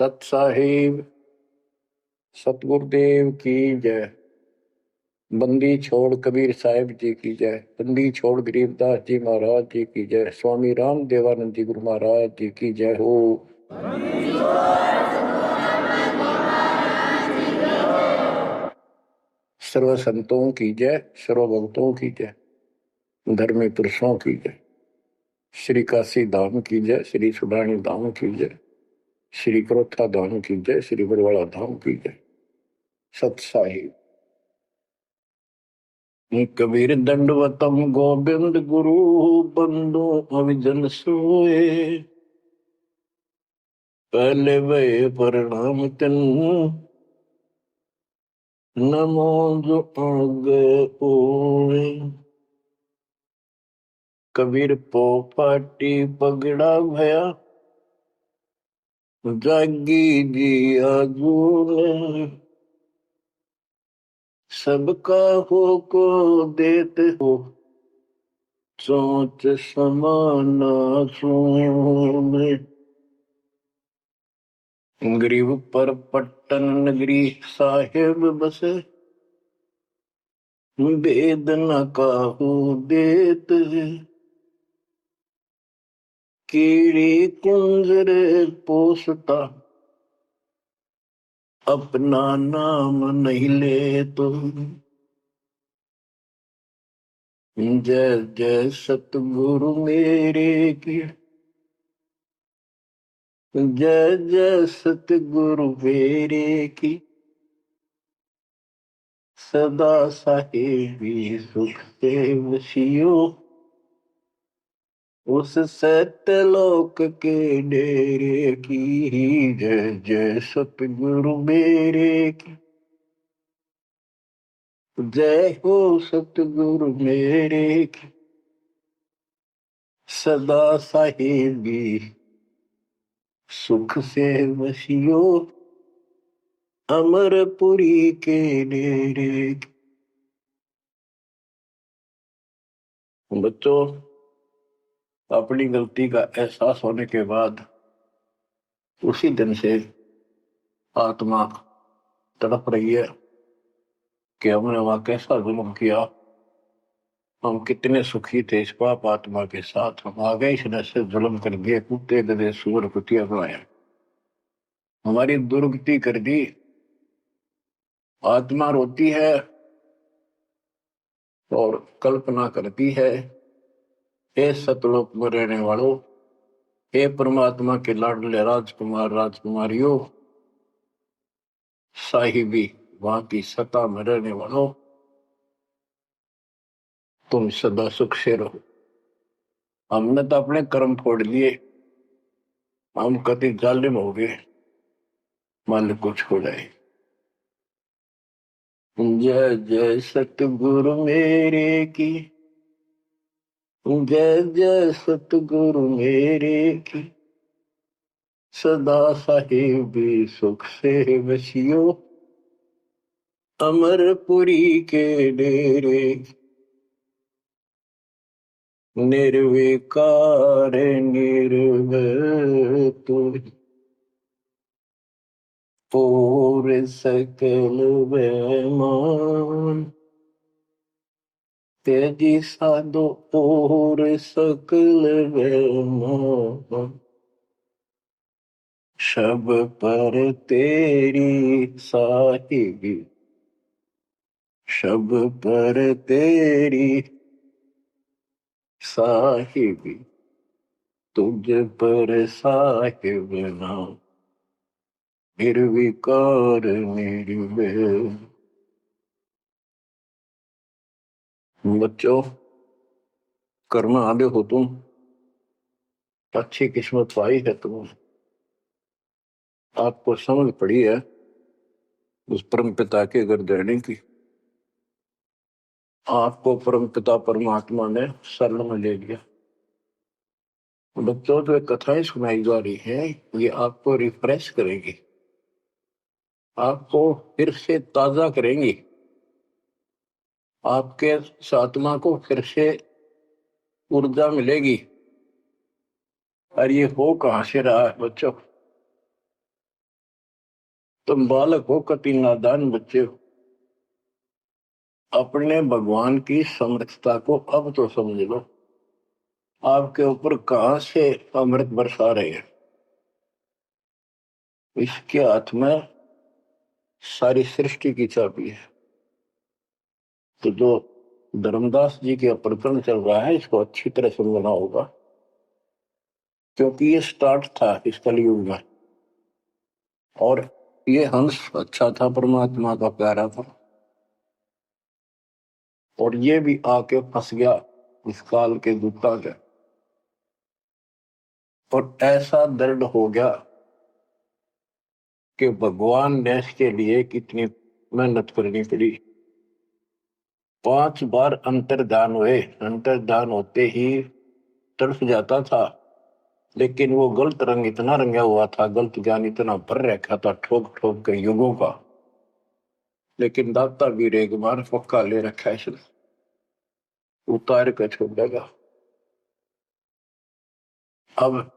सत साहिब सतगुरुदेव की जय। बंदी छोड़ कबीर साहिब जी की जय। बंदी छोड़ गरीबदास जी महाराज जी की जय। स्वामी राम देवानंद जी गुरु महाराज जी की जय हो। सर्व संतों की जय, सर्व भक्तों की जय, धर्मी पुरुषों की जय। श्री काशी धाम की जय, श्री सुडानी धाम की जय, श्री क्रोथा धाम की जय, श्री बरवाड़ा धाम की जय। सत साहिब कबीर दंडवतम गोविंद गुरु बंदो अविजन सोए। पहले वे प्रणाम तिन नमो जो आगे ओए। कबीर पो पाटी पगड़ा भया जागी जी आजूने। सबका हो को देते हो सोच समाना सुने। गरीब पर पट्टन नगरी साहेब बसे वेद न काहू देत। कीड़ी कुंजर पोसता अपना नाम नहीं ले तो। जय जय सतगुरु मेरे की, जय जय सतगुरु मेरे की। सदा साहेबी सुख से वसियो उस सत्यलोक के डेरे की। जय जय सतगुरु मेरे की, जय हो सतगुरु मेरे की। सदा साहेबी सुख से वसियो अमरपुरी के डेरे की। बच्चों, अपनी गलती का एहसास होने के बाद उसी दिन से आत्मा तड़प रही है कि हमने वहां कैसा जुल्म किया। हम कितने सुखी थे इस पाप आत्मा के साथ। हम आ गए इसने से जुल्म कर दिए, कुत्ते गधे सूअर कुतिया बनाया, हमारी दुर्गति कर दी। आत्मा रोती है और कल्पना करती है, हे सतलोक में रहने वालों, हे परमात्मा के लाडले राजकुमार राजकुमारियों, साहिबी वहां की सत्ता में रहने वालों, तुम सदा सुख से रहो। हमने तो अपने कर्म फोड़ लिए, हम कति जालिम हो गए, मालिक को छोड़ाए। जय जय सतगुरु मेरे की, जय जय सतगुरु मेरे की। सदा साहिबी सुख से वसियो अमरपुरी के डेरे। निर्विकार निर्भय तुम पूर सकल बेमान। तेजी साधो पूर सकल बेमान। शब पर तेरी साहिबी, शब पर तेरी साहिबी, तुझ पर साहिब नाम निर्विकार निर्भय। बच्चों, कर्म आगे हो तुम, अच्छी किस्मत पाई है तुम। आपको समझ पड़ी है उस परम पिता के घर रहने की। आपको परम पिता परमात्मा ने शरण में ले लिया। बच्चों, जो कथाएं सुनाई जा रही हैं ये आपको रिफ्रेश करेगी, आपको फिर से ताजा करेंगी, आपके आत्मा को फिर से ऊर्जा मिलेगी। और ये हो कहां से रहा है बच्चों? तुम बालक हो, कति नादान बच्चे हो, अपने भगवान की समर्थता को अब तो समझ लो। आपके ऊपर कहां से अमृत बरसा रहे हैं? इसके हाथ में सारी सृष्टि की चाबी है। तो जो धर्मदास जी के प्रकरण चल रहा है, इसको अच्छी तरह समझना होगा, क्योंकि ये स्टार्ट था इस कलयुग में। और ये हंस अच्छा था, परमात्मा का प्यारा था, और ये भी आके फंस गया इस काल के दूता के। और ऐसा दर्द हो गया कि भगवान ने इसके लिए कितनी मेहनत करनी पड़ी। 5 बार अंतर्धान हुए, अंतर्धान होते ही तड़फ जाता था, लेकिन वो गलत रंग इतना रंगा हुआ था, गलत ज्ञान इतना भर रखा था ठोक ठोक के युगों का। लेकिन दाता वीर एक बार पक्का ले रखा है, इसने उतार कर छोड़ेगा। अब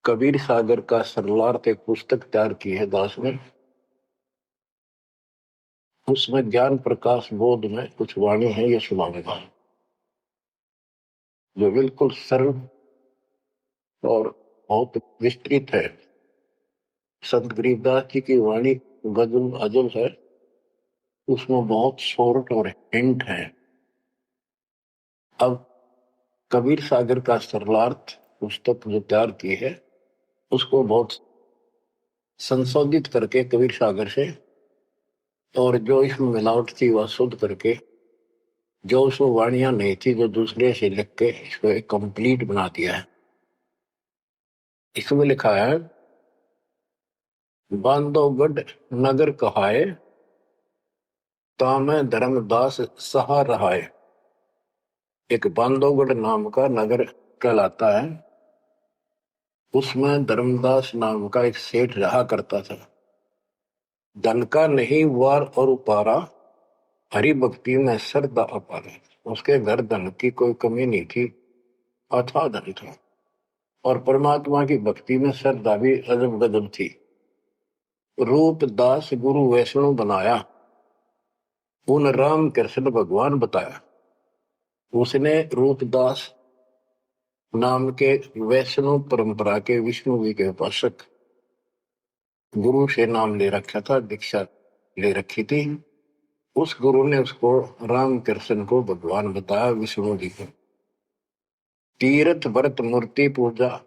कबीर सागर का सरलार्थ एक पुस्तक तैयार की है दास ने। उसमें ज्ञान प्रकाश बोध में कुछ वाणी है, ये सुनाऊंगा, जो बिल्कुल सरल और बहुत विस्तृत है। संत गरीबदास जी की वाणी गजल अजल है, उसमें बहुत शॉर्ट और हिंट है। अब कबीर सागर का सरलार्थ पुस्तक जो तैयार की है, उसको बहुत संशोधित करके कबीर सागर से, और जो इसमें मिलावट थी वह शुद्ध करके, जो उसमें वाणियां नहीं थी जो दूसरे से लिख के इसको एक कंप्लीट बना दिया है। इसमें लिखा है, बांधवगढ़ नगर कहाए, तामे धर्मदास सहा रहाए। एक बांधवगढ़ नाम का नगर कहलाता है, उसमें धर्मदास नाम का एक सेठ रहा करता था। धन का नहीं वार और उपारा, हरि भक्ति में श्रद्धा अपार। उसके घर धन की कोई कमी नहीं थी, अथाह धन था, और परमात्मा की भक्ति में श्रद्धा भी अजब गजब थी। रूप दास गुरु वैष्णव बनाया, उन राम कृष्ण भगवान बताया। उसने रूपदास नाम के वैष्णव परंपरा के विष्णु जी के उपासक गुरु से नाम ले रखा था, दीक्षा ले रखी थी। उस गुरु ने उसको राम कृष्ण को भगवान बताया, विष्णु जी को। तीर्थ व्रत मूर्ति पूजा,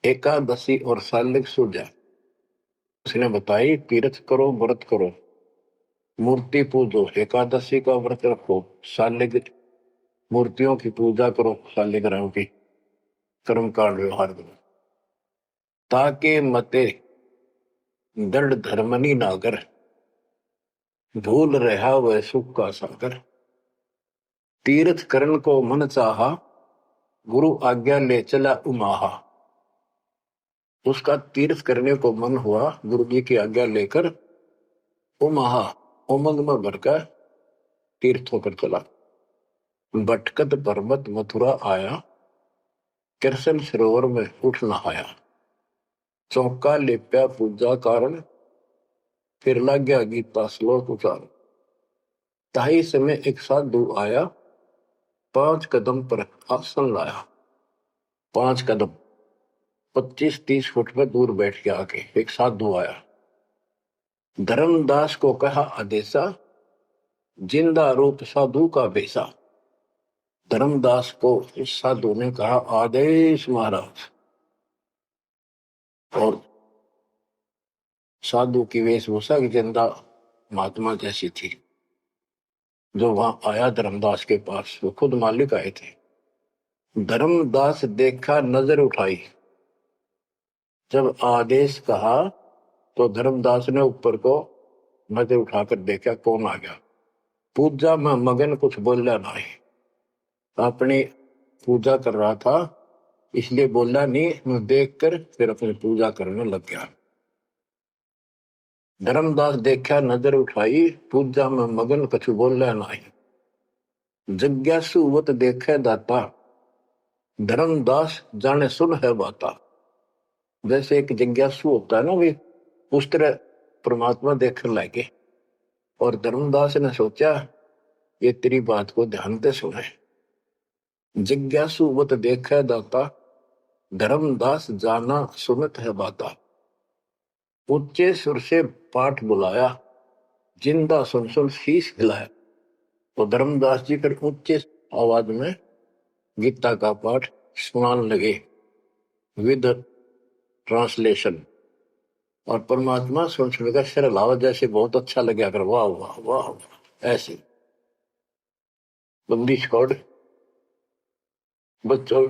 एकादशी और सालिक सूजा उसने बताई। तीर्थ करो, व्रत करो, मूर्ति पूजो, एकादशी का व्रत रखो, सालिक मूर्तियों की पूजा करो, सालिग्राम की कर्म कांड व्यवहार करो, ताके मते दृढ़ धर्मनी नागर, भूल रहा वह सुख का सागर। तीर्थ करण को मन चाहा, गुरु आज्ञा ले चला उमाहा। उसका तीर्थ करने को मन हुआ, गुरु जी की आज्ञा लेकर उमाहा उमंग में भरकर तीर्थ होकर चला। भटकत पर्वत मथुरा आया, कृष्ण सरोवर में उठ नहाया। चौका लेप्या पूजा कारण, फिर लग गया गीता श्लोक उचार। ताही समय एक साधु आया, 5 कदम पर आसन लाया। 5 कदम 25-30 फुट पर दूर बैठ के आके एक साधु आया। धर्मदास को कहा आदेशा, जिंदा रूप साधु का बेसा। धर्मदास को इस साधु ने कहा आदेश महाराज। और साधु की वेशभूषा की जिंदा महात्मा जैसी थी। जो वहां आया धर्मदास के पास, वो खुद मालिक आए थे। धर्मदास देखा, नजर उठाई। जब आदेश कहा तो धर्मदास ने ऊपर को नजर उठाकर देखा, कौन आ गया। पूजा में मगन, कुछ बोला नहीं, अपनी पूजा कर रहा था, इसलिए बोला नहीं। मैं देखकर फिर अपनी पूजा करने लग गया। धर्मदास देखा, नजर उठाई, पूजा में मगन, कुछ बोला नहीं। जिज्ञासुवत देखे दाता, धर्मदास जाने सुन है बाता। जैसे एक जिज्ञासु होता है ना, वे उस तरह परमात्मा देखने लगे और धर्मदास ने सोचा ये तेरी बात को ध्यान से सुने। जिज्ञासु मत देखे दाता, धर्मदास जाना सुनत है बाता। ऊंचे सुर से पाठ बुलाया, जिंदा सुन सुन शीश हिलाया। तो धर्मदास जी फिर ऊंचे आवाज में गीता का पाठ सुनाने लगे विद ट्रांसलेशन। और परमात्मा सुन सुनकर सिर हिलावा, जैसे बहुत अच्छा लगे, कर वाह वाह वाह वाह। ऐसे बंदी छोड़ बच्चों,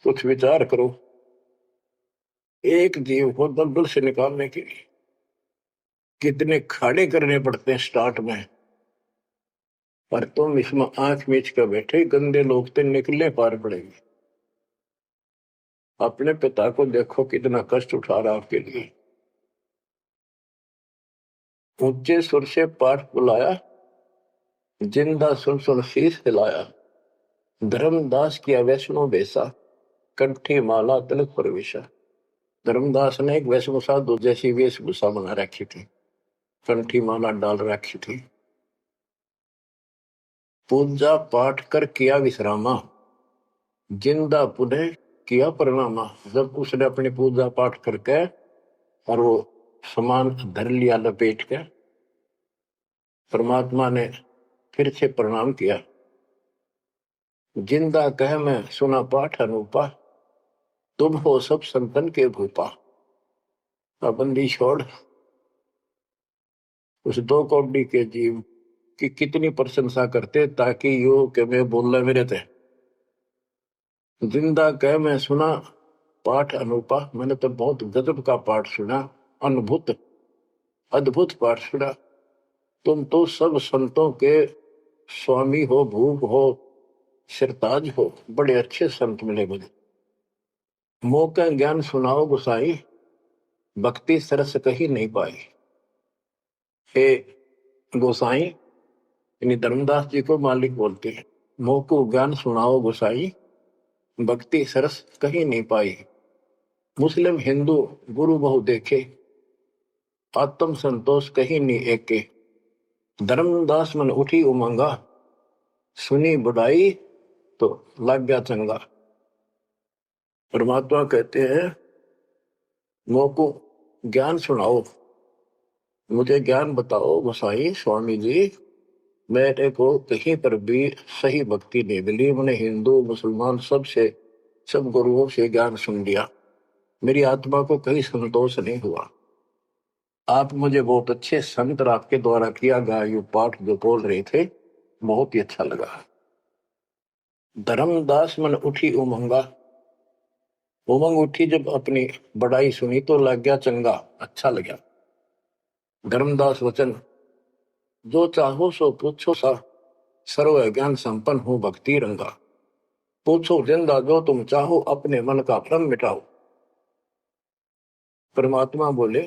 कुछ विचार करो। एक जीव को दलदल से निकालने के लिए कितने खाड़े करने पड़ते हैं स्टार्ट में, पर तुम इसमें आंख मीच कर बैठे, गंदे लोग तो निकलने पार पड़ेंगे। अपने पिता को देखो कितना कष्ट उठा रहा आपके लिए। ऊंचे सुर से पाठ बुलाया, जिंदा सुन सुन शीश हिलाया। धर्मदास किया वैष्णो बेसा, कंठी माला तिलक प्रवेशा। धर्मदास ने एक वैष्णो साधु जैसी वेशभूषा बना रखी थी, कंठी माला डाल रखी थी। पूजा पाठ कर किया विश्रामा, जिंदा पुनः किया प्रणामा। जब उसने अपनी पूजा पाठ करके और वो सामान धर लिया लपेट के, परमात्मा ने फिर से प्रणाम किया। जिंदा कह मैं सुना पाठ अनूपा, तुम हो सब संतन के भूपा। बंदी छोड़ उस दो कौड़ी के जीव की कितनी प्रशंसा करते, ताकि यो के मैं बोलना मेरे थे। जिंदा कह मैं सुना पाठ अनूपा, मैंने तो बहुत गजब का पाठ सुना, अद्भुत अद्भुत पाठ सुना। तुम तो सब संतों के स्वामी हो, भूप हो, सिरताज हो, बड़े अच्छे संत मिले मुझे। मौका ज्ञान सुनाओ गुसाई, भक्ति सरस कहीं नहीं पाई। हे गोसाई, यानी धर्मदास जी को मालिक बोलते हैं, मोको ज्ञान सुनाओ गोसाई, भक्ति सरस कहीं नहीं पाई। मुस्लिम हिंदू गुरु बहु देखे, आत्म संतोष कहीं नहीं एके। धर्मदास मन उठी उमंगा, सुनी बुढ़ाई तो लग गया चंगा। परमात्मा कहते हैं मोको ज्ञान सुनाओ, मुझे ज्ञान बताओ गोसाई स्वामी जी। मेरे को कहीं पर भी सही भक्ति नहीं मिली। मैंने हिंदू मुसलमान सब गुरुओं से ज्ञान सुन लिया, मेरी आत्मा को कहीं संतोष नहीं हुआ। आप मुझे बहुत अच्छे संत आपके द्वारा किया गया ये पाठ जो बोल रहे थे, बहुत ही अच्छा लगा। धर्मदास मन उठी उमंगा, उमंग उठी जब अपनी बड़ाई सुनी तो लग गया चंगा, अच्छा लगा। धर्मदास वचन, जो चाहो सो पूछो सा, सर्व ज्ञान संपन्न हो भक्ति रंगा। पूछो जिंदा जो तुम चाहो, अपने मन का भ्रम मिटाओ। परमात्मा बोले,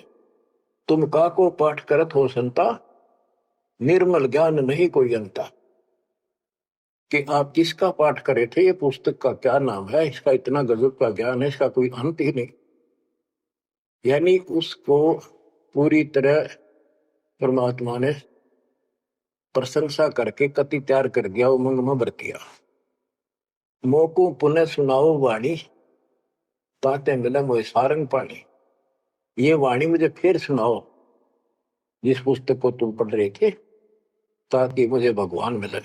तुम का को पाठ करत हो संता, निर्मल ज्ञान नहीं कोई अंता। कि आप किसका पाठ करे थे, ये पुस्तक का क्या नाम है, इसका इतना गजब का ज्ञान है, इसका कोई अंत ही नहीं। यानी उसको पूरी तरह परमात्मा ने प्रशंसा करके कति तैयार कर दिया, उमंग में भर दिया। मोको पुनः सुनाओ वाणी, ताते मिले मोए सारंग पानी। ये वाणी मुझे फिर सुनाओ, जिस पुस्तक को तुम पढ़ रहे थे, ताकि मुझे भगवान मिले।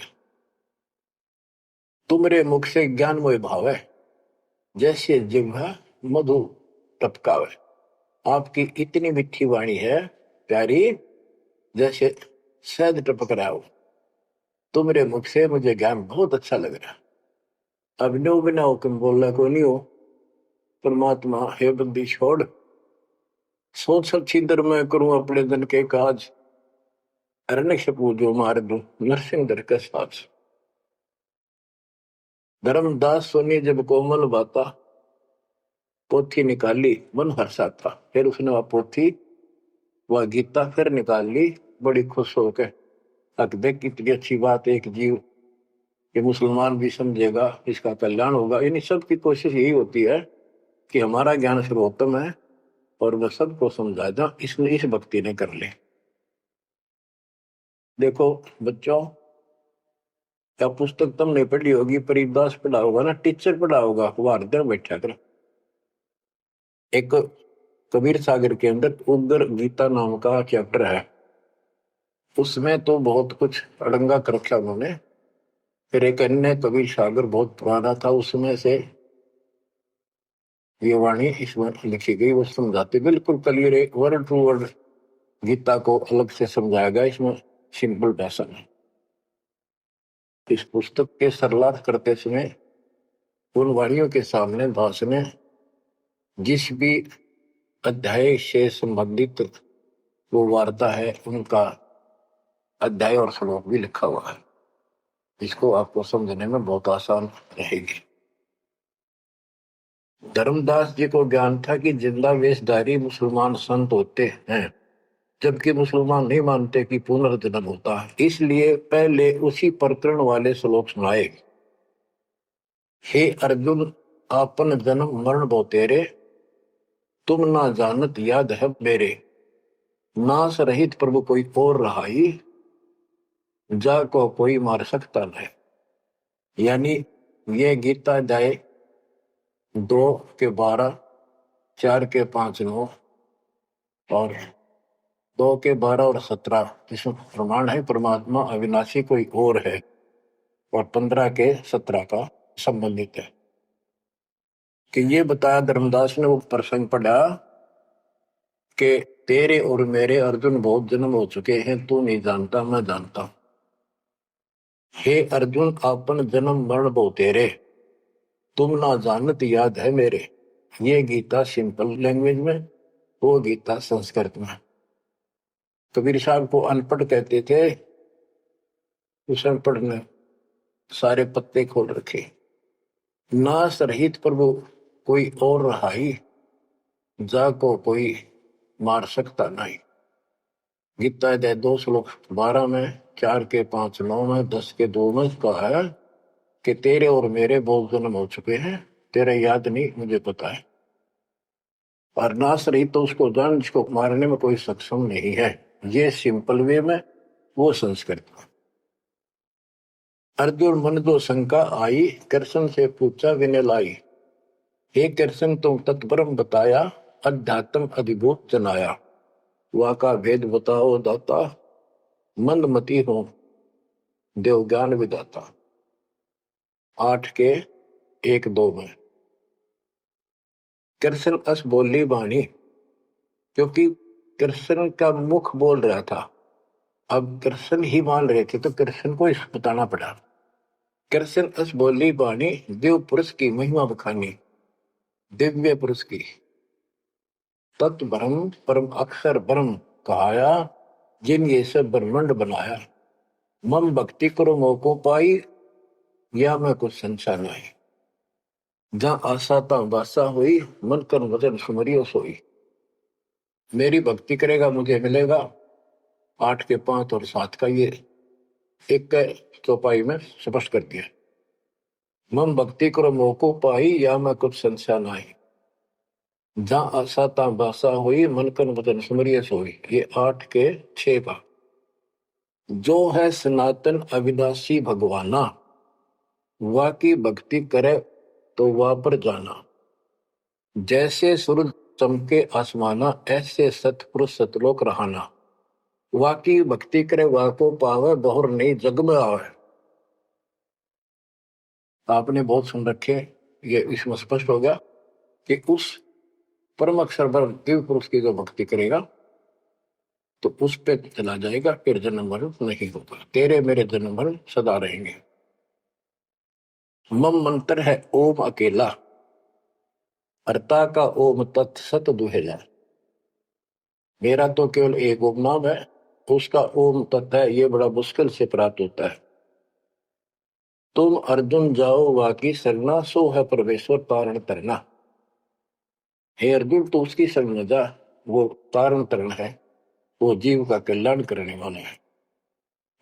तुमरे मुख से ज्ञान मोए भावे, जैसे जिह्वा मधु टपकावे। आपकी इतनी मीठी वाणी है प्यारी, जैसे शहद टपक रहा हो। तुमरे मुख से मुझे ज्ञान बहुत अच्छा लग रहा। अब नो बिना हुक्म बोलना को नहीं हो। परमात्मा, हे बंदी छोड़, सोच छिंदर मैं करूं अपने दिन के काज, अरण्य पूजो मार दूं नरसिंह दर के साथ। धर्मदास सुनी जब कोमल बाता, पोथी निकाली मन हर्षा था। फिर उसने वह पोथी वह गीता फिर निकाल ली, बड़ी खुश होकर। अब देख कितनी अच्छी बात, एक जीव ये मुसलमान भी समझेगा, इसका कल्याण होगा। इन सब की कोशिश यही होती है कि हमारा ज्ञान सर्वोत्तम है और वह सबको समझा था, इसने इस भक्ति ने कर ले। देखो बच्चों, क्या पुस्तक तुमने पढ़ी होगी, परिदास पढ़ा होगा ना, टीचर पढ़ा होगा, वहां बैठा कर। एक कबीर सागर के अंदर उग्र गीता नाम का चैप्टर है, उसमें तो बहुत कुछ अड़ंगा कर रखा उन्होंने। फिर एक अन्य कबीर सागर बहुत पुराना था, उसमें से ये वाणी इसमें लिखी गई, वो समझाते बिल्कुल क्लियर है, वर्ड टू वर्ड गीता को अलग से समझाया गया इसमें, सिंपल भाषा में। इस पुस्तक के सरलार्थ करते समय उन वाणियों के सामने दास ने जिस भी अध्याय से संबंधित वो वार्ता है, उनका अध्याय और श्लोक भी लिखा हुआ है। इसको आपको समझने में बहुत आसान रहेगी। धर्मदास जी को ज्ञान था कि जिंदा वेशधारी मुसलमान संत होते हैं, जबकि मुसलमान नहीं मानते कि पुनर्जन्म होता है। इसलिए पहले उसी प्रकरण वाले श्लोक सुनाए। हे अर्जुन, आपन जन्म मरण बहु तेरे, तुम ना जानत याद है मेरे। नाश रहित प्रभु कोई और रहाई, जा को कोई मार सकता नहीं। यानी ये गीता अध्याय 2:12, 4:5-9 और 2:12 और 17 जिसमें प्रमाण है परमात्मा अविनाशी कोई और है, और 15:17 का संबंधित है। कि ये बताया धर्मदास ने वो प्रसंग पढ़ा कि तेरे और मेरे अर्जुन बहुत जन्म हो चुके हैं, तू नहीं जानता, मैं जानता। हे अर्जुन, आपन जन्म मरण बहु तेरे, तुम ना जानत याद है मेरे। ये गीता सिंपल लैंग्वेज में, वो गीता संस्कृत में। कबीर साहब को अनपढ़ कहते थे, उस अनपढ़ ने सारे पत्ते खोल रखे। नाश रहित प्रभु कोई और रहाई, जा को कोई मार सकता नहीं। गीता अध्याय 2 श्लोक 12 में, 4:5-9 में, 10:2 में कहा है कि तेरे और मेरे बहुत जन्म हो चुके हैं, तेरे याद नहीं, मुझे पता है। और नाश रहित तो उसको जान जिसको मारने में कोई सक्षम नहीं है। ये सिंपल वे में, वो संस्कृत में। अर्जुन मन दो शंका आई, कृष्ण से पूछा विनय लाई। हे कृष्ण, तुम तत्परम बताया, अध्यात्म अधिभूत जनाया। वा का भेद बताओ दाता, मंदमती हो देव ज्ञान विदाता। 8:1-2 में कृष्ण अस बोली बाणी, क्योंकि कृष्ण का मुख बोल रहा था। अब कृष्ण ही मान रहे थे तो कृष्ण को इस बताना पड़ा। कृष्ण अस बोली बाणी, देव पुरुष की महिमा बखानी, दिव्य पुरुष की। तत् ब्रह्म परम अक्षर ब्रह्म कहाया, जिन ये सब ब्रह्मांड बनाया। मम भक्ति करो मोको पाई, या मैं कुछ संशय नहीं। जहां आशा ता बासा हुई, मन कर वजन सुमरियो सोई। मेरी भक्ति करेगा मुझे मिलेगा। 8:5 और 7 का ये एक चौपाई में स्पष्ट कर दिया। मम भक्ति करो मोको पाई, या मैं कुछ संशय नहीं। जहां आशा ता बासा हुई, मन कर वजन सुमरियो सोई। ये 8:6 का। जो है सनातन अविनाशी भगवाना, वा की भक्ति करे तो वह पर जाना। जैसे सूरज चमके आसमाना, ऐसे सतपुरुष सतलोक रहाना। वा की भक्ति करे वा को पावे, बहुर नहीं जग में आवे। आपने बहुत सुन रखे, ये इसमें स्पष्ट हो गया कि उस परम अक्षर ब्रह्म दिव्य पुरुष की जो भक्ति करेगा तो उस पे चला जाएगा, फिर जन्म मरण नहीं होगा। तेरे मेरे जन्म मरण सदा रहेंगे। मम मंत्र है ओम अकेला, अर्ता का ओम तत् सत दुहेला। मेरा तो केवल एक ओम नाम है, उसका ओम तत् है, ये बड़ा मुश्किल से प्राप्त होता है। तुम अर्जुन जाओ वाकी सरना, सो है परमेश्वर तारण तरना। हे अर्जुन, तो उसकी शरण में जा, वो तारण तरण है, वो जीव का कल्याण करने वाला है।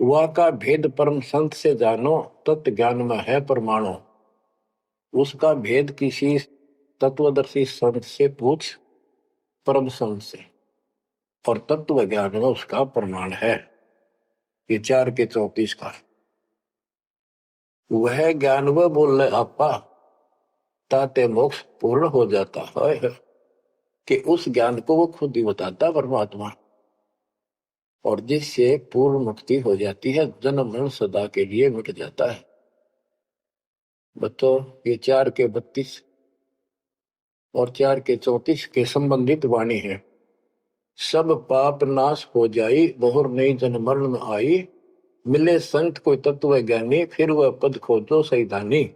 वह का भेद परम संत से जानो, तत्व ज्ञान में है परमाणु। उसका भेद किसी तत्वदर्शी संत से पूछ, परम संत से, और तत्व ज्ञान में उसका प्रमाण है। ये 4 के 34 का वह ज्ञान वह बोल रहे आपा ताते मोक्ष पूर्ण हो जाता है, कि उस ज्ञान को वो खुद ही बताता परमात्मा, और जिससे पूर्ण मुक्ति हो जाती है, जन्म मरण सदा के लिए मिट जाता है। बताओ, ये 4 के 32 और 4 के 34 के संबंधित वाणी है। सब पाप नाश हो जाई, बहुर नई जन्म मरण में आई, मिले संत कोई तत्व ज्ञानी, फिर वह पद खोजो सही दानी।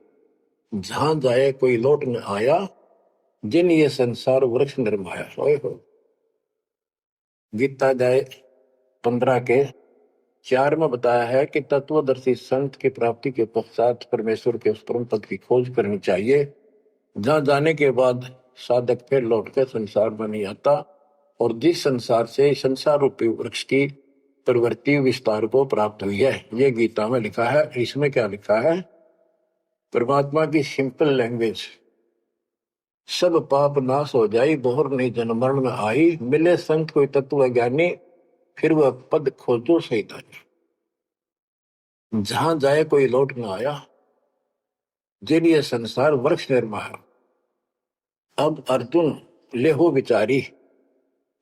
जहां जाए कोई लौट न आया, जिन ये संसार वृक्ष निर्माया। हो गीता जाए 15 के 4 में बताया है कि तत्वदर्शी संत की प्राप्ति के पश्चात परमेश्वर के उस परम पद की खोज करनी चाहिए, जहां जाने के बाद साधक फिर लौटकर संसार में नहीं आता, और जिस संसार से संसार रूपी वृक्ष की प्रवृत्ति विस्तार को प्राप्त हुई है। ये गीता में लिखा है। इसमें क्या लिखा है? परमात्मा की सिंपल लैंग्वेज, सब पाप नाश हो जाई, बहुर नहीं जन्म मरण में आई, मिले संत कोई तत्व ज्ञानी, फिर वह पद खोजो सही दानी। जहां जाए कोई लौट न आया, जिन ये संसार वृक्ष निर्माया। अब अर्जुन लेहो विचारी,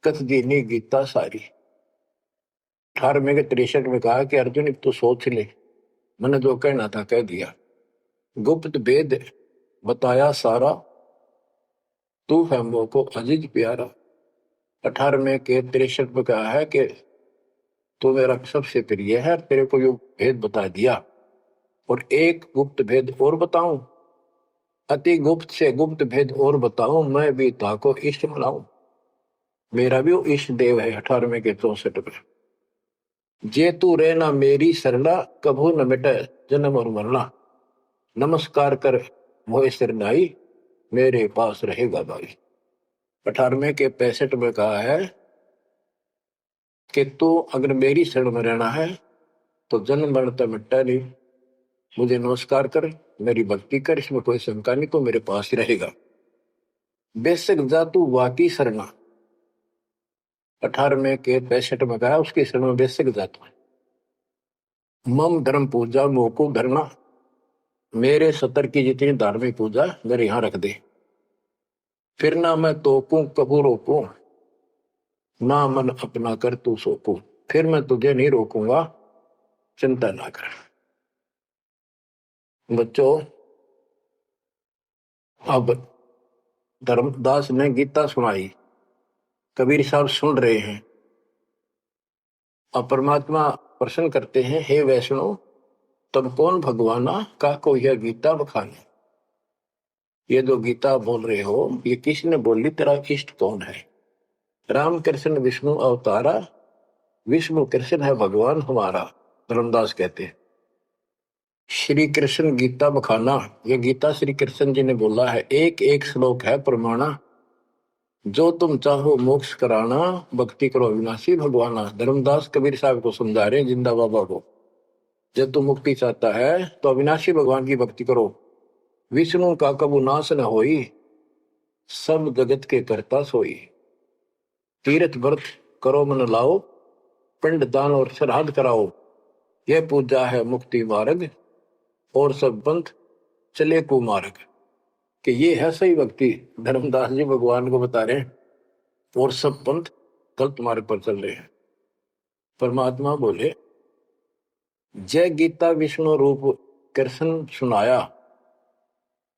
कथ दीनी गीता सारी। 18वें के 63 में कहा कि अर्जुन एक तो सोच ले, मैंने जो कहना था कह दिया, गुप्त भेद बताया सारा, तू है मोह को अजीज प्यारा। 18वें के 63 में कहा है कि तू मेरा सबसे प्रिय है, तेरे को यो भेद बता दिया, और एक गुप्त भेद और बताऊं, अति गुप्त से गुप्त भेद और बताऊं, मैं भी ताको इष्ट मनाऊं। मेरा भी वो इष्ट देव है। 18वें के 64 में, जे तू रहना मेरी सरला, कभू न मिटे जन्म और मरना। नमस्कार कर मोह सिर नाई, मेरे पास रहेगा भाई। 18वें के 65 में कहा है कि तू अगर मेरी शरण में रहना है तो जन्म मरण तो मिटता नहीं, मुझे नमस्कार कर, मेरी भक्ति कर, इसमें कोई शंका नहीं, तो मेरे पास ही रहेगा। बेशक जा तू वाकी शरणा। 18वें के 65 में कहा उसकी शरण में बेशक जा तू। मम धर्म पूजा मोको धरना, मेरे सतर की जितनी धार्मिक पूजा मेरे यहां रख दे, फिर ना मैं तोकूं कबू रोकूं, ना मन अपना कर तू सोकूं। फिर मैं तुझे नहीं रोकूंगा, चिंता ना कर। बच्चों, अब धर्मदास ने गीता सुनाई, कबीर साहब सुन रहे हैं, अब परमात्मा प्रश्न करते हैं, हे वैष्णव तब कौन भगवाना का को यह गीता बखाने। ये जो गीता बोल रहे हो ये किसने बोली, तेरा इष्ट कौन है? राम कृष्ण विष्णु अवतारा, विष्णु कृष्ण है भगवान हमारा। धर्मदास कहते हैं श्री कृष्ण गीता बखाना, ये गीता श्री कृष्ण जी ने बोला है। एक एक श्लोक है प्रमाणा, जो तुम चाहो मोक्ष कराना, भक्ति करो अविनाशी भगवाना। धर्मदास कबीर साहब को समझा रहे हैं, जिंदा बाबा को, जब तुम मुक्ति चाहता है तो अविनाशी भगवान की भक्ति करो। विष्णु का कबू नाश न होई, सब जगत के करता सोई। तीर्थ व्रत करो मन लाओ, पिंड दान और श्राद्ध कराओ, यह पूजा है मुक्ति मार्ग, और सब पंथ चले कुमार्ग। कि ये है सही भक्ति। धर्मदास जी भगवान को बता रहे हैं, और सब पंथ गलत मार्ग पर चल रहे हैं। परमात्मा बोले, जय गीता विष्णु रूप कृष्ण सुनाया,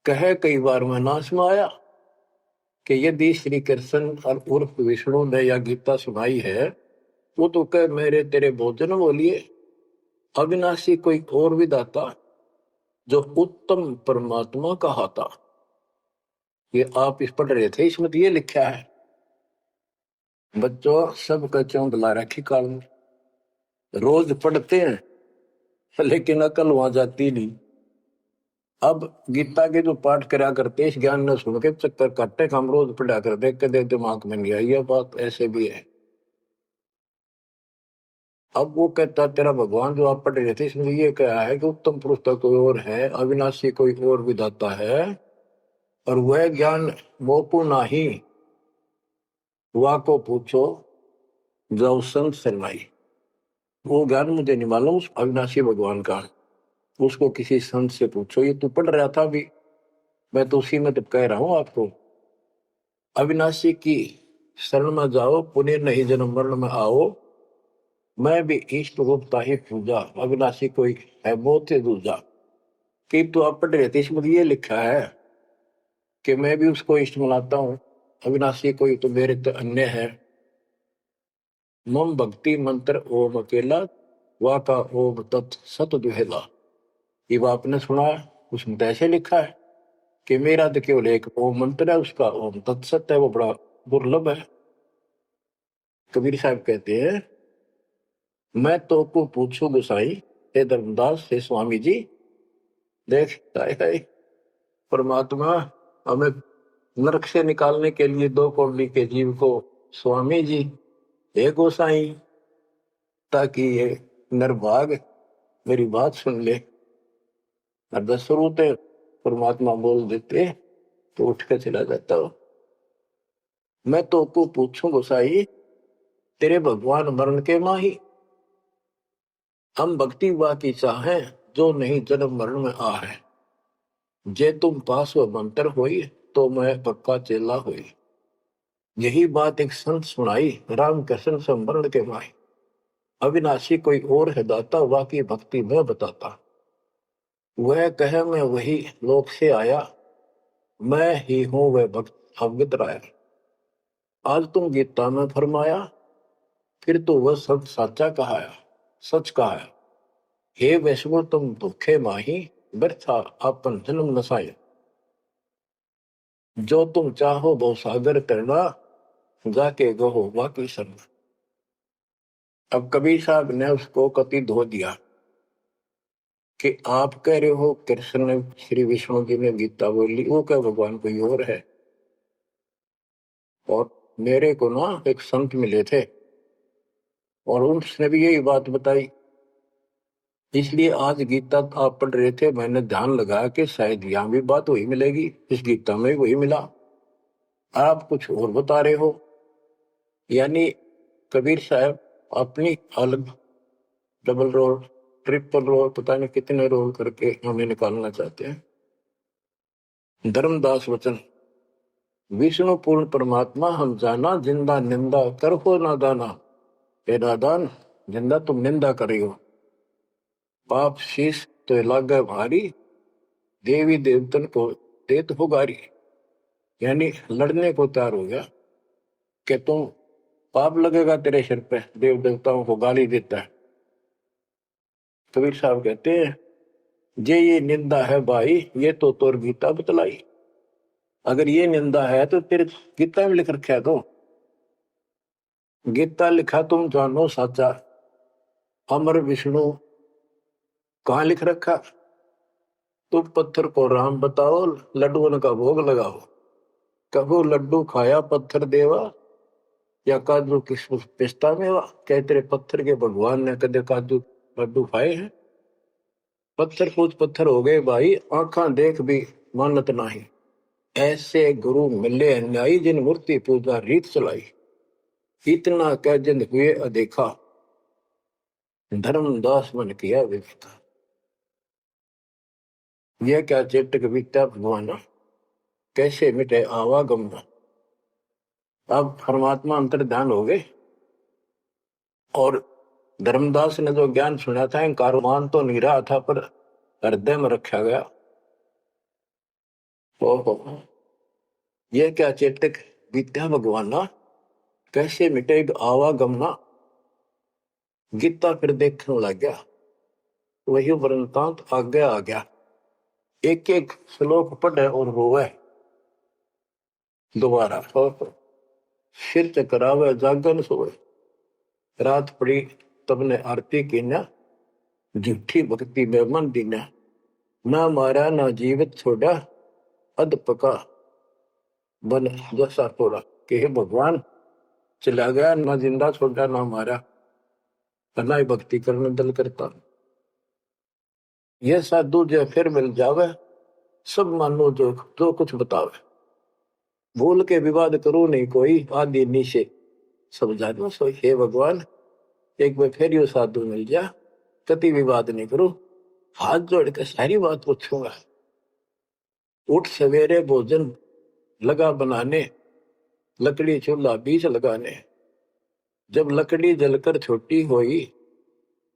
कहे कई बार मैं ना सुनाया। कि यदि श्री कृष्ण और उर्फ विष्णु ने यह गीता सुनाई है, वो तो कह मेरे तेरे भोजन बोलिए, अविनाशी कोई और विधाता, जो उत्तम परमात्मा कहाता। ये आप इस पढ़ रहे थे, इसमें तो ये लिखा है। बच्चों, सब कच्चों बुला रखी काल में, रोज पढ़ते हैं लेकिन अकल वहां जाती नहीं। अब गीता के जो पाठ करा करते, इस ज्ञान ने सुन के चक्कर काटे, हम रोज पढ़ा कर देख के देख दिमाग में नहीं आई। यह बात ऐसे भी है। अब वो कहता तेरा भगवान जो आप पढ़ रहे थे, इसमें ये कहा है कि उत्तम पुरुष तो कोई और है, अविनाशी कोई और विधाता है, और वह ज्ञान मोको नाही, वा को पूछो जाओ संत शरणाई। वो ज्ञान मुझे नहीं मालूम उस अविनाशी भगवान का, उसको किसी संत से पूछो। ये तू पढ़ रहा था अभी, मैं तो उसी में तो कह रहा हूं आपको। अविनाशी की शरण में जाओ, पुण्य नहीं जन्म मरण में आओ। मैं भी इष्ट रूपता ही पूजा, अविनाशी कोई है बहुत से दूजा। कि तो आप पढ़ रहे थे, इसमें ये लिखा है कि मैं भी उसको इष्ट मनाता हूँ, अविनाशी कोई तो मेरे तो अन्य है। मम भक्ति मंत्र ओम अकेला, वा का ओम तत् सत दुहेला। ये वो आपने सुना, उसमें तो ऐसे लिखा है कि मेरा तो केवल एक ओम मंत्र है, उसका ओम तत्सत है, वो बड़ा दुर्लभ है। कबीर साहब कहते हैं, मैं तो को पूछू गोसाई, हे धर्मदास हे स्वामी जी। देख हाय परमात्मा हमें नरक से निकालने के लिए दो कौड़ी के जीव को स्वामी जी हे गोसाई, ताकि ये नरभाग मेरी बात सुन ले। और दशरथ परमात्मा बोल देते तो उठ कर चला जाता हो। मैं तो को पूछूं गोसाई, तेरे भगवान मरण के माही। हम भक्ति वा की चाहे, जो नहीं जन्म मरण में आ है। जे तुम पास व मंत्र होई, तो मैं पक्का चेला हुई। यही बात एक संत सुनाई, राम कृष्ण संवरण के माही। अविनाशी कोई और है दाता, वा की भक्ति मैं बताता। वह कहे मैं वही लोक से आया, मैं ही हूं वह भक्त अवगत राया। आज तुम गीता में फरमाया, फिर तो वह सब साचा कहाया, सच कहाया। हे वैष्णव तुम धोखे माही, व्यर्था आपन जन्म नसाया। जो तुम चाहो वो सागर करना, जाके गहो वाकी शरण। अब कबीर साहब ने उसको कति धो दिया कि आप कह रहे हो कृष्ण ने श्री विष्णु जी ने गीता बोली, वो क्या भगवान कोई और है। और मेरे को ना एक संत मिले थे और उसने भी यही बात बताई। इसलिए आज गीता आप पढ़ रहे थे, मैंने ध्यान लगाया कि शायद यहाँ भी बात वही मिलेगी, इस गीता में वही मिला, आप कुछ और बता रहे हो। यानी कबीर साहब अपनी अलग डबल रोल ट्रिपल रोल पता नहीं कितने रोल करके हमें निकालना चाहते हैं। धर्मदास वचन, विष्णु पूर्ण परमात्मा हम जाना, जिंदा निंदा कर हो ना दाना। हे नादान, जिंदा तुम निंदा करी हो, पाप शीश तो लागे भारी, देवी देवतन को देत हो गारी। यानी लड़ने को तैयार हो गया कि तुम पाप लगेगा तेरे सिर पे, देव देवताओं को गाली देता है। कबीर साहब कहते हैं, जे ये निंदा है भाई, ये तो तोर गीता बतलाई। अगर ये निंदा है तो तेरे गीता में लिख रखा है, तो गीता लिखा तुम जानो साचा, अमर विष्णु कहाँ लिख रखा। तुम पत्थर को राम बताओ, लड्डुओं का भोग लगाओ। कबो लड्डू खाया पत्थर देवा, या काजू किशमिश पिस्ता मेवा। क्या तेरे पत्थर के भगवान ने कदे काजू लड्डू खाए हैं। पत्थर कुछ पत्थर हो गए भाई, आंखा देख भी मानत नाही। ऐसे गुरु मिले अन्यायी, जिन मूर्ति पूजा रीत चलाई। इतना कह जिंद हुए अदेखा, धर्मदास मन किया विवेका। यह क्या चेटक बीता भगवान, कैसे मिटे आवागम। अब परमात्मा अंतर ध्यान हो गए और धर्मदास ने जो ज्ञान सुना था, मान तो नहीं रहा था पर हृदय में रखा गया। ओहो, यह क्या चेतक विद्या भगवाना, कैसे मिटे आवागमना। गीता फिर देखने लग गया, वही वृंतांत आगे आ गया। एक एक श्लोक पढ़े और रोवे दोबारा, सिर चकरावे जागन सोए। रात पड़ी तब ने आरती की न, झूठी भक्ति में मन दीना। ना मारा ना जीवित छोड़ा, अध पका बन जैसा थोड़ा। कि हे भगवान चला गया, ना जिंदा छोड़ा ना मारा, ना ही भक्ति करने दल करता। यह साधु जो फिर मिल जावे, सब मानो जो जो कुछ बतावे। भूल के विवाद करो नहीं कोई, आदि नीचे सब जानो सोई। हे भगवान, एक बार फिर यो साधु मिल जा, कति विवाद नहीं करो, हाथ जोड़ के सारी बात पूछूंगा। उठ सवेरे भोजन लगा बनाने, लकड़ी चूल्हा बीच लगाने। जब लकड़ी जलकर छोटी होई,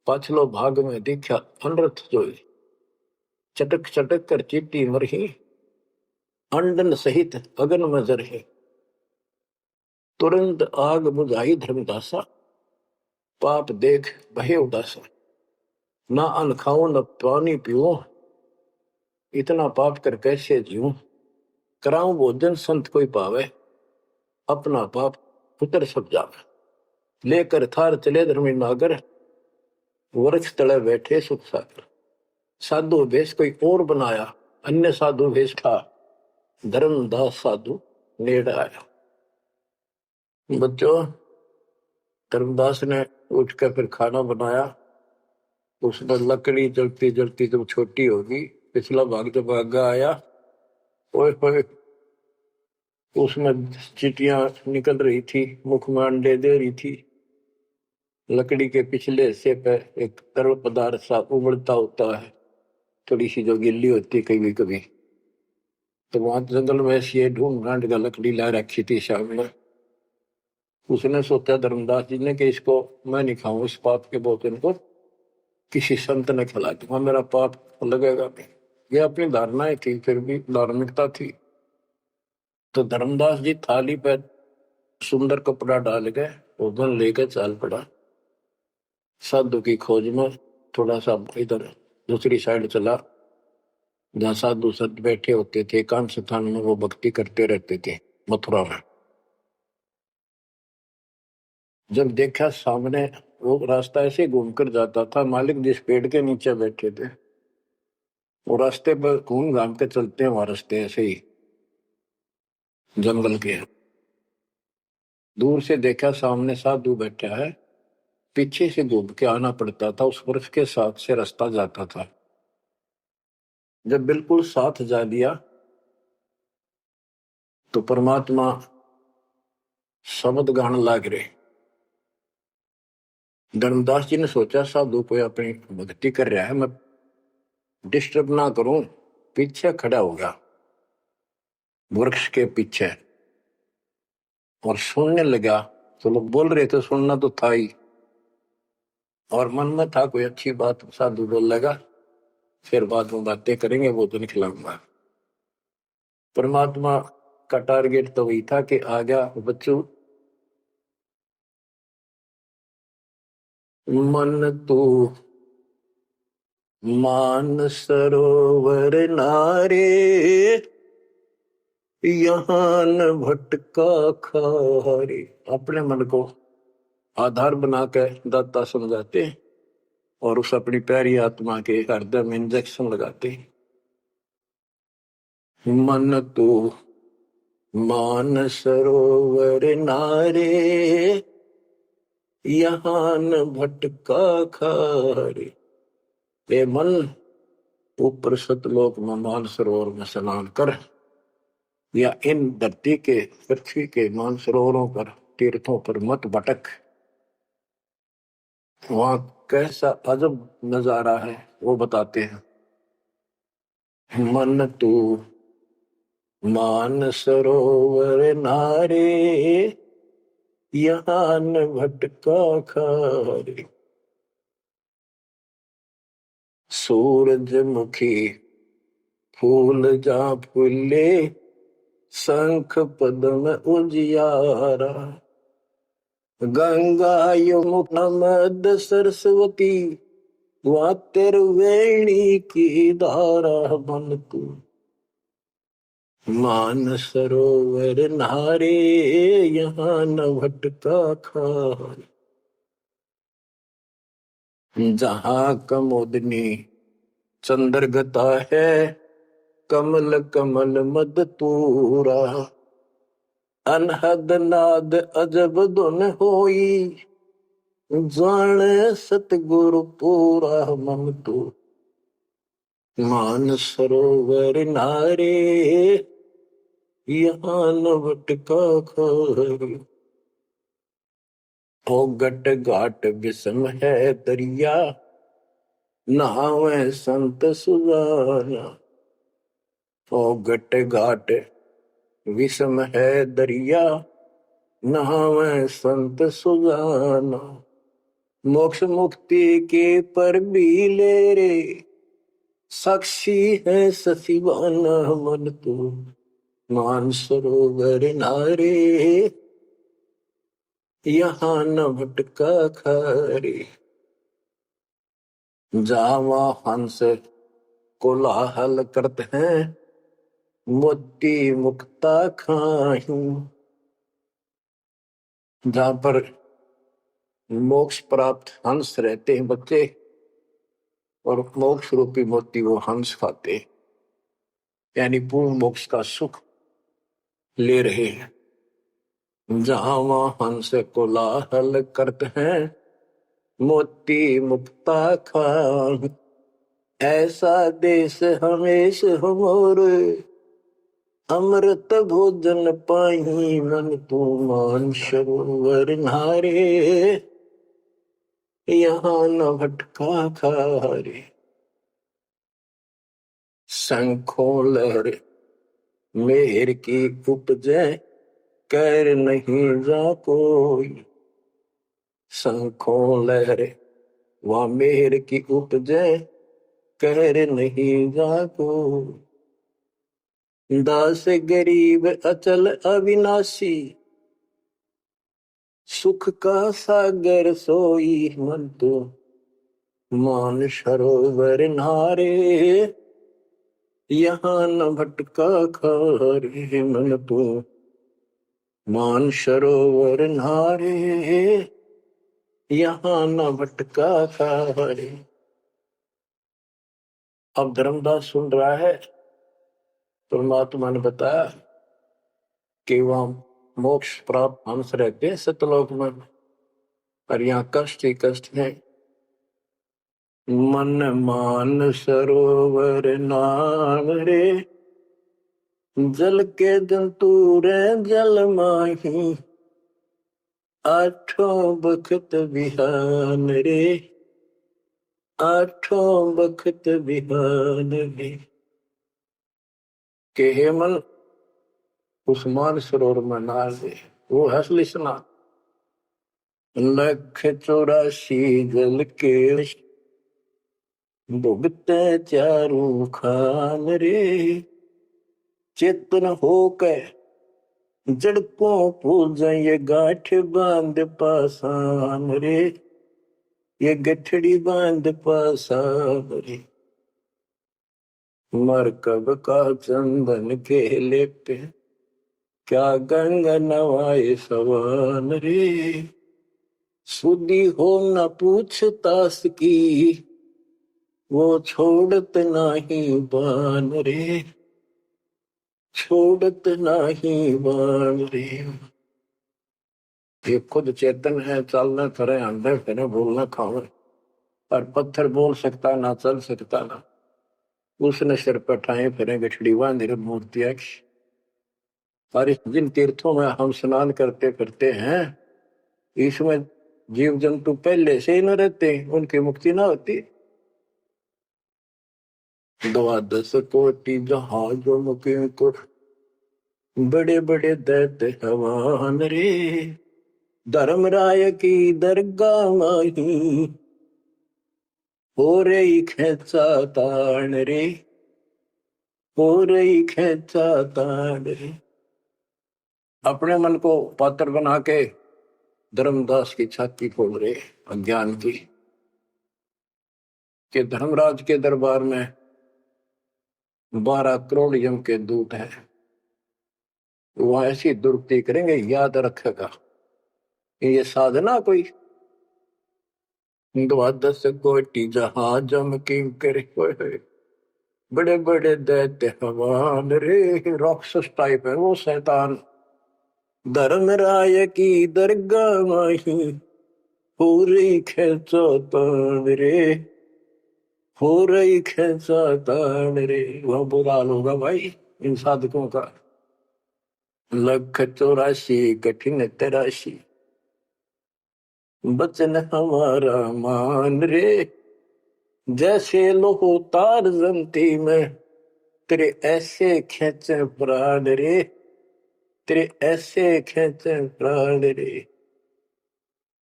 पाछलो भाग में दिखा अनर्थ जोई। चटक चटक कर चीटी मरही, अंडन सहित अगन में जरही। तुरंत आग बुझाई धर्मदासा, पाप देख भय उदासा। ना अन्न खाऊं न पानी पीऊं, इतना पाप कर कैसे जीऊं। कराऊं भोजन संत कोई पावे, अपना पाप उतर सब जावे। लेकर थार चले धर्मी नागर, वृक्ष तले बैठे सुख सागर। साधु भेष कोई और बनाया, अन्य साधु भेष था। धर्मदास साधु नेड़ आया। बच्चों, धर्मदास ने उठकर फिर खाना बनाया। उसने लकड़ी जलती जलती जब छोटी होगी, पिछला भाग जब आगा आया, ओए होए, उसमें चीटियां निकल रही थी, मुख में अंडे दे रही थी। लकड़ी के पिछले हिस्से पे एक तरल पदार्थ सा उबलता होता है, थोड़ी सी जो गिल्ली होती कभी कभी। तो वहां जंगल में से ढूंढ ढांड का लकड़ी ला रखी थी सामने। उसने सोचा धर्मदास जी ने कि इसको मैं नहीं खाऊं, इस पाप के भोजन को किसी संत ने खिला दूंगा, मेरा पाप लगेगा नहीं। ये अपनी धारणाएं थी, फिर भी धार्मिकता थी। तो धर्मदास जी थाली पे सुंदर कपड़ा डाल के भोजन लेकर चाल पड़ा। साधु की खोज में थोड़ा सा इधर दूसरी साइड चला, जहाँ साधु संत बैठे होते थे, एकांत स्थान में वो भक्ति करते रहते थे मथुरा में। जब देखा सामने, वो रास्ता ऐसे घूम कर जाता था, मालिक जिस पेड़ के नीचे बैठे थे वो रास्ते पर घूम घाम के चलते हैं, वहां रास्ते ऐसे ही जंगल के। दूर से देखा सामने साधु बैठा है, पीछे से घूम के आना पड़ता था, उस वृक्ष के साथ से रास्ता जाता था। जब बिल्कुल साथ जा दिया तो परमात्मा शब्द गान लाग रहे। धर्मदास जी ने सोचा साधु कोई अपनी भक्ति कर रहा है, मैं डिस्टर्ब ना करूं, पीछे खड़ा होगा वृक्ष के पीछे और सुनने लगा। तो लोग बोल रहे थे, सुनना तो था ही, और मन में था कोई अच्छी बात साधु बोल लगा, फिर बाद में बातें करेंगे, वो तो निकलाऊंगा। परमात्मा का टारगेट तो वही था कि आ गया बच्चों, मन तू मान सरोवर नारे, यहाँ न भटका खारे। अपने मन को आधार बना के दाता समझाते और उस अपनी प्यारी आत्मा के हृदय में इंजेक्शन लगाते। मन तू मान सरोवर नारे, यहाँ न भटका खारे। ए मन, ऊपर सतलोक में मान सरोवर में स्नान कर, या इन धरती के पृथ्वी के मान सरोवरों पर, तीर्थों पर मत भटक। वहां कैसा अजब नजारा है वो बताते हैं। मन तू मान सरोवर नारे, यहाँ न भटका खारे। सूरजमुखी फूल जा फूले, शंख पद्म उजियारा। गंगा यमुना मद सरस्वती, वहाँ त्रिवेणी की धारा। मन तू मान सरोवर नारे, यहाँ न भटका खारे। जहाँ कमोदनी चंद्रगता है, कमल कमल मद तूरा। अनहद नाद अजब धुन होई, जाने सतगुरु पूरा। मन तू मान सरोवर नारे, यहाँ न भटका खारी। ओ गट घाट विषम है दरिया, नहावे संत सुजाना। ओ गट घाट विषम है दरिया, नहावे संत सुजाना। मोक्ष मुक्ति के पर भी ले रे, साक्षी है ससीवाना मन तू मान सरोवर नारे। यहाँ न भटका खारे, जावा हंस कोलाहल करते हैं, मोती मुक्ता खायूं। जहां पर मोक्ष प्राप्त हंस रहते हैं बच्चे, और मोक्ष रूपी मोती वो हंस खाते, यानी पूर्ण मोक्ष का सुख ले रहे हैं। जहां वहां हंस कोलाहल करते हैं, मोती मुक्ता खान। ऐसा देश हमेश हमोरे, अमृत भोजन पाही मन तू मान सरोवर नारे। यहाँ न भटका खारे, शंखों लहर मेहर की उपजे, कर नहीं जा कोई। शंखों लहर वह मेहर की उपजे, कर नहीं जा कोई। दास गरीब अचल अविनाशी, सुख का सागर सोई मन तो मान सरोवर नारे। यहाँ न भटका खारे मन तो मान सरोवर नारे। यहाँ न भटका खारे। अब धर्मदास सुन रहा है, परमात्मा ने बताया कि वहां मोक्ष प्राप्त हंस रहते हैं सतलोक में, और यहाँ कष्ट ही कष्ट है। मन मान सरोवर नाम रे, जल के जंतु रे जल माही। आठों बखत बिहान रे, आठों बखत बिहान रे। के हे मन उस मान सरोवर में नहा दे, वो हसली स्नान। लख 84 जल के भुगते चारों खान रे। चेतन होकर जड़ को पूजा, ये गांठ बांध पासान रे, ये गठड़ी बांध पासान रे। मरकब का चंदन के लेते, क्या गंगा नवाए सवान रे। सुधी हो न पूछतास की, वो छोड़त नहीं बान रे, छोड़त नहीं बान रे। ये खुद चेतन है, चलना फिरे अंदर फिरे बोलना खावे, पर पत्थर बोल सकता ना, चल सकता ना। उसने सिर पर ठाए फिरे गठड़ी बांध मूर्तियां। और जिन तीर्थों में हम स्नान करते फिरते हैं, इसमें जीव जंतु पहले से ही न रहते, उनकी मुक्ति ना होती। 12 कोटि जहाजों मुके को, बड़े बड़े दैत्य हवान रे। धर्मराय की दरगाह माही, हो रही खेचा तान रे, हो रही खेचा तान रे। अपने मन को पात्र बना के धर्मदास की छाती फोड़ रहे अज्ञान की, कि धर्मराज के दरबार में 12 करोड़ यम के दूत हैं, वो ऐसी दुर्गति करेंगे, याद रखेगा। ये साधना कोई 12 कोटि जहाज की करे, बड़े बड़े दैत्य हवान रे। राक्षस टाइप है वो शैतान। धर्मराय की दरगाह माही, पूरी खेचा तान रे, हो रही खेचा तान रे। वह बुरा हाल होगा भाई इन साधकों का। 184 कठिन तराशी, बचन हमारा मान रे, जैसे लोहो तार जंती में, तेरे ऐसे खेचे प्राण रे, तेरे ऐसे खेचे प्राण रे।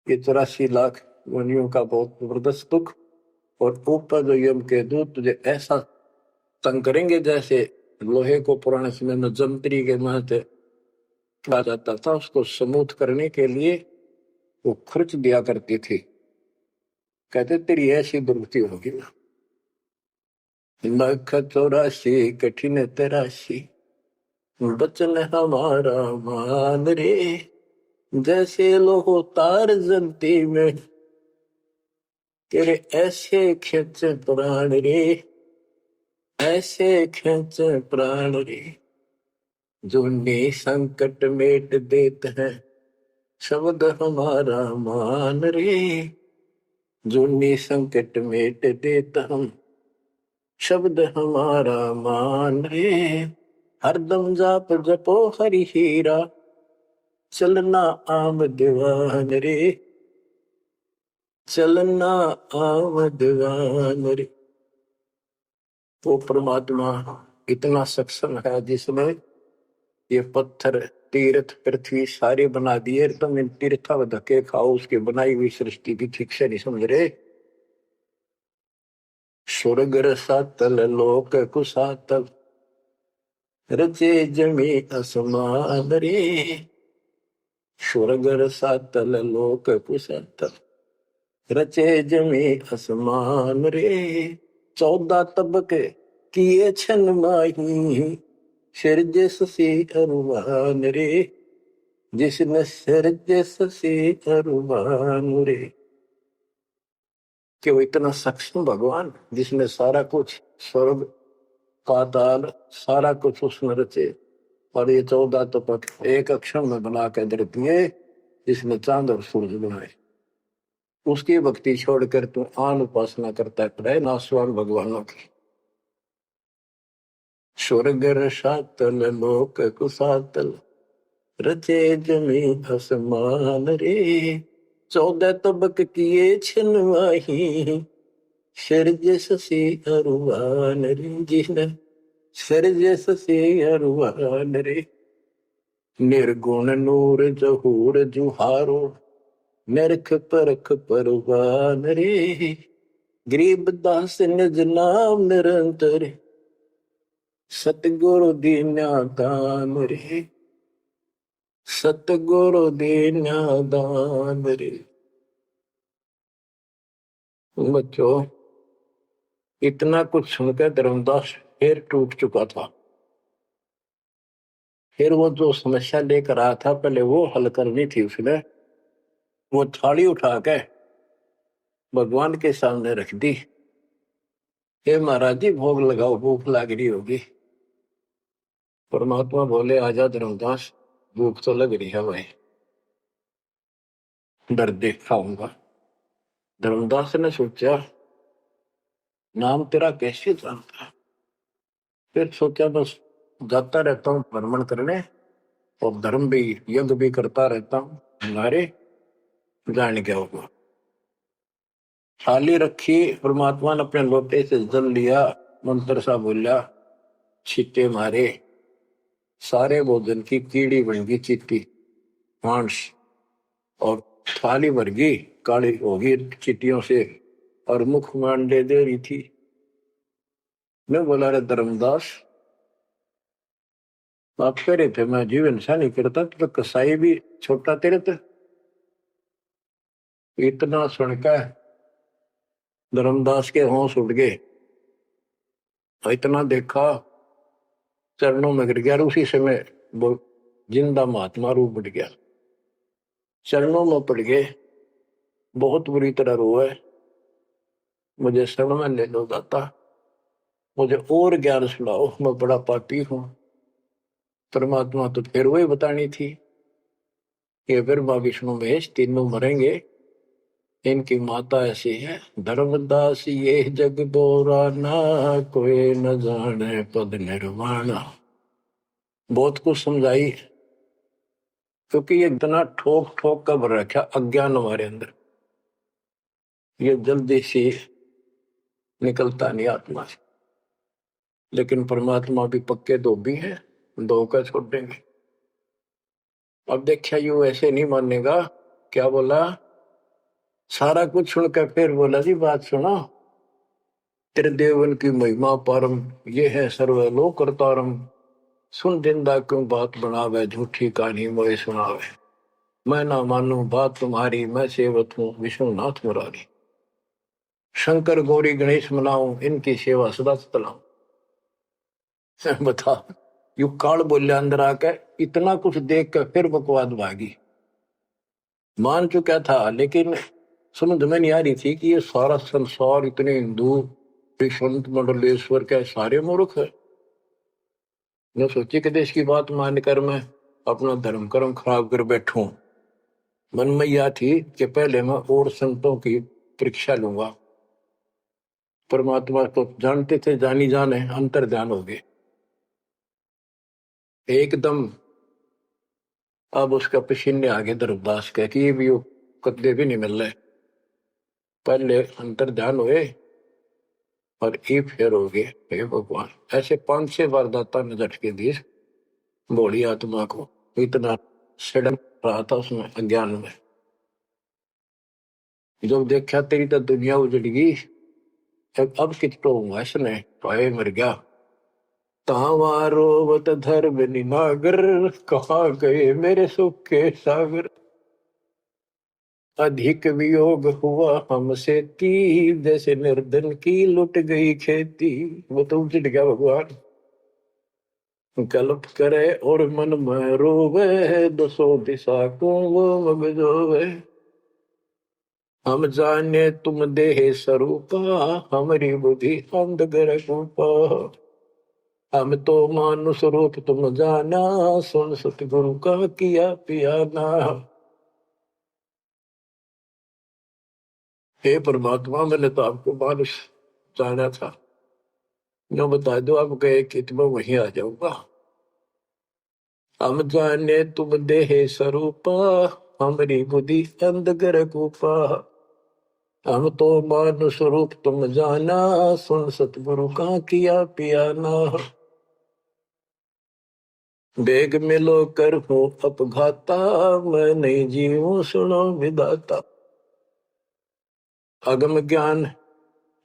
ये 84 लाख योनियों का बहुत जबरदस्त दुख, और ऊपर जो यम के दूत तुझे ऐसा तंग करेंगे जैसे लोहे को पुराने समय में जंतरी के महते कहा जाता था, उसको स्मूथ करने के लिए वो खर्च दिया करती थी। कहते तेरी ऐसी दुर्गति होगी ना। 184 कठिन तराशी, बचन हमारा मान रे, जैसे लोहो तार जंती में, तेरे ऐसे खेचे प्राण रे, ऐसे खेचे प्राण रे। जो संकट मेट देते हैं, शब्द हमारा मान रे, जो संकट मेट देता हम, शब्द हमारा मान रे। हरदम जाप जपो हरि हीरा, चलना आम दीवान रे, चलना आम दीवान रे। वो परमात्मा इतना सक्षम है जिसने ये पत्थर तीर्थ पृथ्वी सारे बना दिए, तुम इन तीर्था धक्के खाओ, उसकी बनाई हुई सृष्टि भी ठीक से नहीं समझ रहे। स्वर्ग रसातल लोक कुसातल, रचे जमी असमान रे, स्वर्ग रसातल लोक कुसातल, रचे जमी असमान रे। 14 तबके किए छन माही, सिरजे ससी अरुवान रे, जिसने सिरजे ससी अरुवान रे। कि वो इतना सक्षम भगवान जिसने सारा कुछ स्वर्ग पाताल सारा कुछ उसने रचे, और ये 14 तपक एक अक्षर में बना के दे दिए, जिसने चांद और सूरज बनाए। उसकी भक्ति छोड़कर तू आन उपासना करता है नासवान भगवानों की। स्वर्ग रसातल लोक कुसातल, रचे जमी आसमान रे, 14 तबक किए छिनवाही, सिरजे ससी अरुवान रे, जिसने सिरजे ससी अरुवान रे। निर्गुण नूर जहूर जुहारो, निरख परख परवान रे, गरीब दास निज नाम निरंतर, सतगुरु दीन्या दान रे, सतगुरु दीन्या दान रे। बच्चों, इतना कुछ सुनकर धर्मदास फिर टूट चुका था। फिर वो जो समस्या लेकर आया था, पहले वो हल करनी थी उसने। वो थाली उठा के भगवान के सामने रख दी, हे महाराज जी भोग लगाओ, भूख लग रही होगी। परमात्मा बोले आजा धर्मदास, भूख तो लग रही है भाई, डर देख खाऊंगा। धर्मदास ने सोचा नाम तेरा कैसे जानता है। फिर सोचा बस जाता रहता हूँ भ्रमण करने, और धर्म भी यज्ञ भी करता रहता हूँ, हमारे जान क्या होगा। थाली रखी, परमात्मा ने अपने लोटे से जल लिया, मंत्र सा बोला, छींटे मारे, सारे भोजन की कीड़ी बन गई चीटी मांस, और थाली भर गई काली होगी चीटियों से, और मुख मांडे दे रही थी। मैं बोला रे धर्मदास, आप कह रहे थे मैं जीवन सा नहीं करता, तो कसाई भी छोटा तेरे थे। इतना सुनकर धर्मदास के होश उड़ गए, इतना देखा चरणों में गिर गया। उसी समय वो जिंदा महात्मा रूप बढ़ गया, चरणों में पड़ गए, बहुत बुरी तरह रोए, मुझे शरण में ले लो दाता, मुझे और ज्ञान सुनाओ, मैं बड़ा पापी हूं। परमात्मा तो फिर वही बतानी थी कि ब्रह्मा विष्णु महेश तीनों मरेंगे, इनकी माता ऐसी है। धर्मदास ये जग बोरा ना, कोई न जाने पद निर्वाणा। बहुत कुछ समझाई, क्योंकि ये इतना ठोक ठोक कर भर रखा अज्ञान हमारे अंदर, ये जल्दी से निकलता नहीं आत्मा से। लेकिन परमात्मा भी पक्के धोबी है, धोकर छोड़ देंगे। अब देखिए यू ऐसे नहीं मानेगा, क्या बोला, सारा कुछ सुनकर फिर बोला जी बात सुनो, तेरे देवन की महिमा परम, ये है सर्वलोक करतारम, सुन जिंदा क्यों बात बनावे, झूठी कहानी मोए सुनावे, मैं ना मानू बात तुम्हारी, मैं सेवक हूँ विष्णुनाथ मुरारी, शंकर गौरी गणेश मनाऊं, इनकी सेवा सदा चलाऊं। बता, यू काल बोलिया अंदर आके, इतना कुछ देख कर फिर बकवाद भागी। मान चुका था लेकिन समझ में नहीं आ रही थी कि ये सारा संसार इतने हिंदू संत मंडलेश्वर के सारे मूर्ख है। मैं सोची कि देश की बात मानकर मैं अपना धर्म कर्म खराब कर बैठूं। मन में यह थी कि पहले मैं और संतों की परीक्षा लूंगा। परमात्मा तो जानते थे, जानी जाने अंतर ध्यान हो गए एकदम। अब उसका पसीने आगे धर्मदास कह कि ये भी कदे भी नहीं मिल रहे, पहले अंतर ध्यान हुए और ये फेर हो गए। हे भगवान, ऐसे 5-6 बार दाता ने झटके दिए भोली आत्मा को, इतना सड़न रहा था उसमें अज्ञान में। जब देखा तेरी तो दुनिया उजड़ गई, अब कितना हुआ इसने, पाए मर गया। तावारोवत धर्म निनागर, कहाँ गए मेरे सुख के सागर, अधिक वियोग हुआ हमसे की, जैसे निर्धन की लुट गई खेती। वो तो उजड़ गया भगवान। कल्प करे और मन में रोवे, दसों दिशा को वो मगजोवे, हम जाने तुम देह स्वरूपा, हमारी बुद्धि अंधगर रूपा, हम तो मानुष रूप तुम जाना, सुन सतगुरु का किया पियाना। हे परमात्मा, मैंने तो आपको मानुष जाना था, जो बता दो आप गए कि मैं वहीं आ जाऊंगा। हम जाने तुम देह स्वरूपा, हमारी बुद्धि अंधगर रूपा, हम तो मानुष रूप तुम जाना, सुन सतगुरु का किया पियाना। बेग मिलो कर हूँ अपघाता, मैं नहीं जीऊं सुनो विदाता, अगम ज्ञान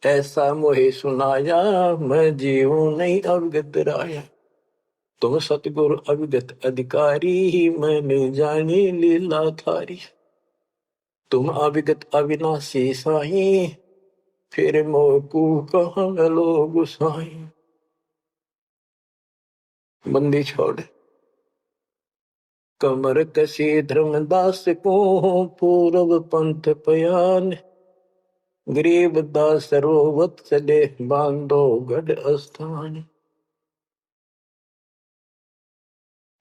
ऐसा मोहे सुनाया, मैं जीऊं नहीं अवगत राया, तुम सतगुरु अविगत अधिकारी, मैंने जानी लीला थारी, तुम अविगत अविनाशी साई, फिर मोकू कहाँ लो गुसाई। बंदी छोड़ कमर कसी धर्मदास को, पूर्व पंथ पयान, गरीब दास रोवत चले, बांधो गढ़ स्थान।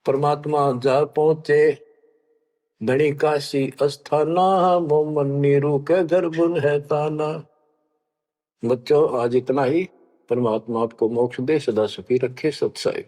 परमात्मा जा पहुंचे धनी काशी अस्थाना, मोमन नीरू के घर बुन है ताना। बच्चों आज इतना ही। परमात्मा आपको मोक्ष दे, सदा सुखी रखे। सत्साई।